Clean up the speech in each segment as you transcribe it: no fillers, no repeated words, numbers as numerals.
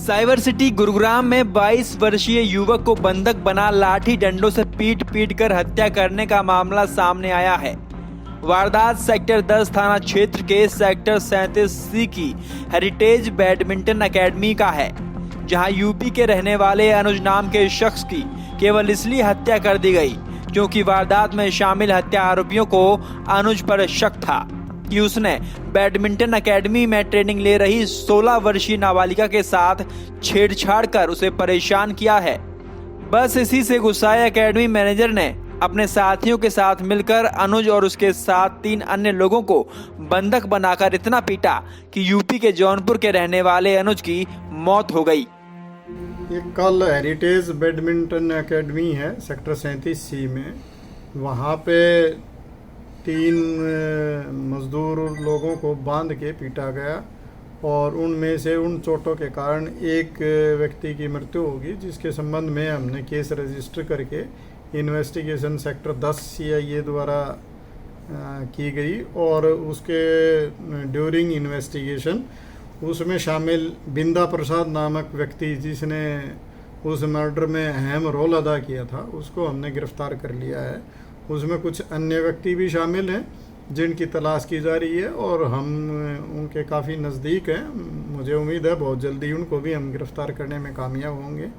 Cyber city Gurugram में 22 वर्षीय युवक को बंधक बना लाठी डंडों से पीट कर हत्या करने का मामला सामने आया है। वारदात सेक्टर 10 थाना क्षेत्र के सेक्टर 37C की हेरिटेज बैडमिंटन एकेडमी का है, जहां यूपी के रहने वाले अनुज नाम के शख्स की केवल इसलिए हत्या कर दी गई क्योंकि वारदात में शामिल हत्या आरोपियों को अनुज पर शक था कि उसने बैडमिंटन एकेडमी में ट्रेनिंग ले रही 16 वर्षीय नाबालिगा के साथ छेड़छाड़ कर उसे परेशान किया है। बस इसी से गुस्साए एकेडमी मैनेजर ने अपने साथियों के साथ मिलकर अनुज और उसके साथ 3 अन्य लोगों को बंधक बनाकर इतना पीटा कि यूपी के जौनपुर के रहने वाले अनुज की मौत हो गई। ये कल हेरिटेज बैडमिंटन एकेडमी है सेक्टर 37C में, वहाँ पे 3 मजदूर लोगों को बांध के पीटा गया और उनमें से उन चोटों के कारण एक व्यक्ति की मृत्यु होगी, जिसके संबंध में हमने केस रजिस्टर करके इन्वेस्टिगेशन सेक्टर 10 CIA द्वारा की गई और उसके ड्यूरिंग इन्वेस्टिगेशन उसमें शामिल बिंदा प्रसाद नामक व्यक्ति जिसने उस मर्डर में अहम रोल अदा किया था, उसको हमने गिरफ्तार कर लिया है। उसमें कुछ अन्य व्यक्ति भी शामिल हैं जिनकी तलाश की जा रही है और हम उनके काफ़ी नज़दीक हैं। मुझे उम्मीद है बहुत जल्दी उनको भी हम गिरफ्तार करने में कामयाब होंगे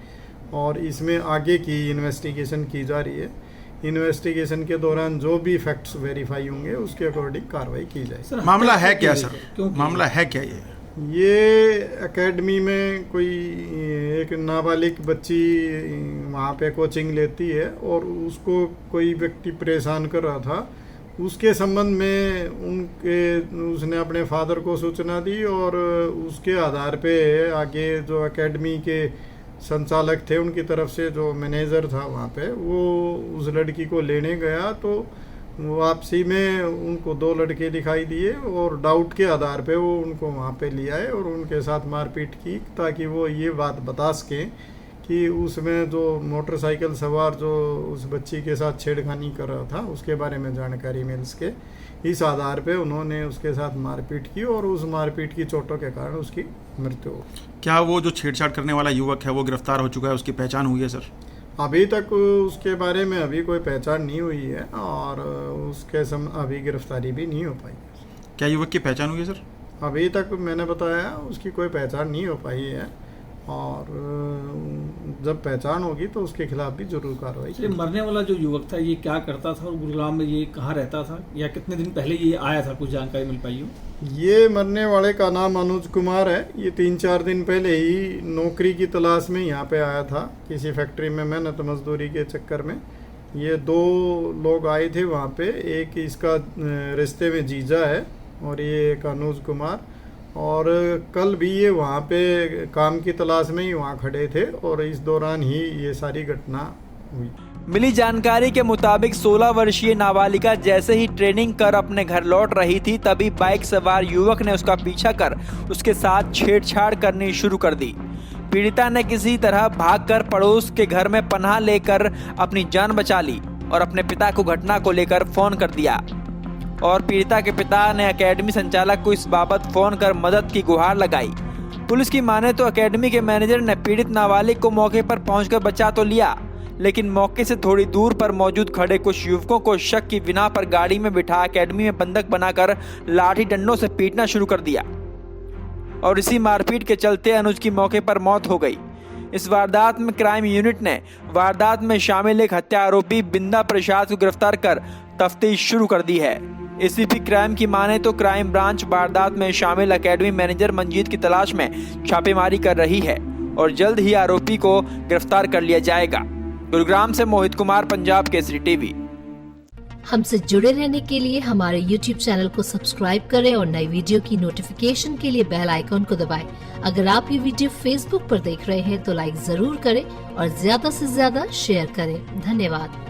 और इसमें आगे की इन्वेस्टिगेशन की जा रही है। इन्वेस्टिगेशन के दौरान जो भी फैक्ट्स वेरीफाई होंगे उसके अकॉर्डिंग कार्रवाई की जाएगी। मामला है क्या सर? मामला है क्या ये एकेडमी में कोई एक नाबालिग बच्ची वहाँ पे कोचिंग लेती है और उसको कोई व्यक्ति परेशान कर रहा था। उसके संबंध में उसने अपने फादर को सूचना दी और उसके आधार पे आगे जो एकेडमी के संचालक थे उनकी तरफ से जो मैनेजर था वहाँ पे वो उस लड़की को लेने गया, तो वापसी में उनको 2 लड़के दिखाई दिए और डाउट के आधार पे वो उनको वहाँ पे ले आए और उनके साथ मारपीट की ताकि वो ये बात बता सकें कि उसमें जो मोटरसाइकिल सवार जो उस बच्ची के साथ छेड़खानी कर रहा था उसके बारे में जानकारी मिल सके। इस आधार पे उन्होंने उसके साथ मारपीट की और उस मारपीट की चोटों के कारण उसकी मृत्यु हो। क्या वो जो छेड़छाड़ करने वाला युवक है वो गिरफ्तार हो चुका है? उसकी पहचान हुई है सर? अभी तक उसके बारे में अभी कोई पहचान नहीं हुई है और उसके अभी गिरफ्तारी भी नहीं हो पाई। क्या युवक की पहचान हुई है सर? अभी तक मैंने बताया उसकी कोई पहचान नहीं हो पाई है और जब पहचान होगी तो उसके खिलाफ भी जरूर कार्रवाई। ये मरने वाला जो युवक था ये क्या करता था और गुरुग्राम में ये कहाँ रहता था या कितने दिन पहले ये आया था, कुछ जानकारी मिल पाई हो? ये मरने वाले का नाम अनुज कुमार है। ये 3-4 दिन पहले ही नौकरी की तलाश में यहाँ पे आया था, किसी फैक्ट्री में मेहनत मजदूरी के चक्कर में। ये 2 लोग आए थे वहाँ पे, एक इसका रिश्ते में जीजा है और ये एक अनुज कुमार, और कल भी ये वहाँ पे काम की तलाश में ही वहाँ खड़े थे और इस दौरान ही ये सारी घटना हुई। मिली जानकारी के मुताबिक 16 वर्षीय नाबालिगा जैसे ही ट्रेनिंग कर अपने घर लौट रही थी तभी बाइक सवार युवक ने उसका पीछा कर उसके साथ छेड़छाड़ करनी शुरू कर दी। पीड़िता ने किसी तरह भागकर पड़ोस के घर में पनाह लेकर अपनी जान बचा ली और अपने पिता को घटना को लेकर फोन कर दिया और पीड़िता के पिता ने एकेडमी संचालक को इस बाबत फोन कर मदद की गुहार लगाई। पुलिस की माने तो एकेडमी के मैनेजर ने पीड़ित नाबालिग को मौके पर पहुंचकर बचा तो लिया, लेकिन मौके से थोड़ी दूर पर मौजूद खड़े कुछ युवकों को शक की बिना पर गाड़ी में बिठा एकेडमी में बंधक बनाकर लाठी डंडों से पीटना शुरू कर दिया और इसी मारपीट के चलते अनुज की मौके पर मौत हो गई। इस वारदात में क्राइम यूनिट ने वारदात में शामिल एक हत्या आरोपी बिंदा प्रसाद को गिरफ्तार कर तफ्तीश शुरू कर दी है। एसीपी क्राइम की माने तो क्राइम ब्रांच वारदात में शामिल एकेडमी मैनेजर मंजीत की तलाश में छापेमारी कर रही है और जल्द ही आरोपी को गिरफ्तार कर लिया जाएगा। गुरुग्राम से मोहित कुमार, पंजाब केसरी टीवी। हमसे जुड़े रहने के लिए हमारे YouTube चैनल को सब्सक्राइब करें और नई वीडियो की नोटिफिकेशन के लिए बेल आइकॉन को दबाएं। अगर आप ये वीडियो Facebook पर देख रहे हैं तो लाइक जरूर करें और ज्यादा से ज्यादा शेयर करें। धन्यवाद।